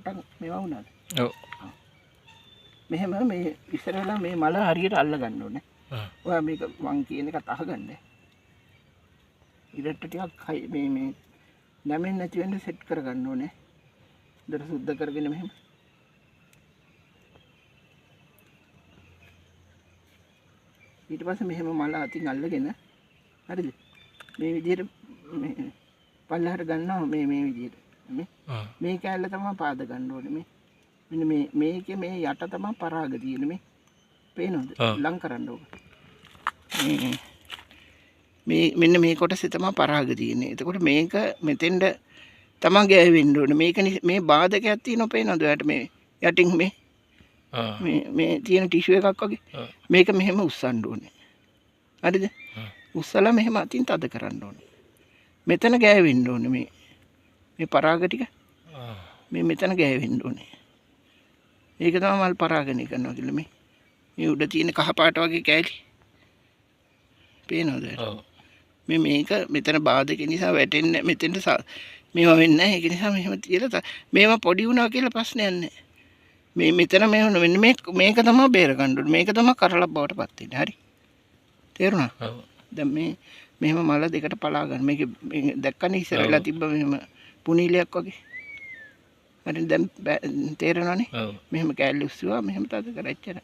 පටන් මේවා වුණාද? ඔව්. මෙහෙම මේ ඉස්සරහලා මේ මල හරියට අල්ල ගන්න ඕනේ. ඔයා මේක මං කියන එකත් අහගන්න. ඉරට ටිකක් මේ නැමෙන්නේ නැති වෙන්න සෙට් කරගන්න ඕනේ. හොඳට සුද්ධ කරගෙන මෙහෙම. ඊට පස්සේ මෙහෙම මල අතින් අල්ලගෙන හරිද? මේ විදිහට මේ පල්ලෙහාට ගන්නවා මේ විදිහට. මේ කැල්ල තමයි පාද ගන්න ඕනේ මේ. මෙන්න මේකේ මේ යට තමයි පරාග තියෙන්නේ මේ. පේනවද? ලං කරන්න ඕක. මේ මෙන්න මේ කොටසේ තමයි පරාග තියෙන්නේ. එතකොට මේක මෙතෙන්ද තමයි ගෑවෙන්න ඕනේ. මේක මේ බාධකයක් තියෙනවා පේනවද ඔයාලට මේ යටින් මේ තියෙන ටිෂු එකක් වගේ. මේක මෙහෙම උස්සන්න ඕනේ. හරිද? උස්සලා මෙහෙම අතින් තද කරන්න ඕනේ. මෙතන ගෑවෙන්න ඕනේ මේ පරාග ටික. මේ මෙතන ගෑවෙන්න ඕනේ. ඒක තමයි මල් පරාගණය කරනවා කියලා මේ උඩ තියෙන කහ පාට වගේ කෑලි. පේනවද? ඔව්. මේක මෙතන බාධක නිසා වැටෙන්නේ මෙතෙන්ට මේවා වෙන්නේ නැහැ. ඒක නිසා මෙහෙම තියලා මේවා පොඩි වුණා කියලා ප්‍රශ්නයක් නැහැ. මෙතන මෙන්න මේක තමයි බේර ගන්න ඕනේ. මේක තමයි කරලක් බවට පත් වෙන්නේ. හරි. තේරුණා? ඔව්. දැන් මෙහෙම මල දෙකට පලා ගන්න. මේක දැක්කනේ ඉස්සර වෙලා තිබ්බ මෙහෙම පුනීලයක් වගේ. හරි දැන් තේරෙනවනේ? ඔව්. මෙහෙම කෑල්ල උස්සුවා මෙහෙම තද කරා එච්චරයි.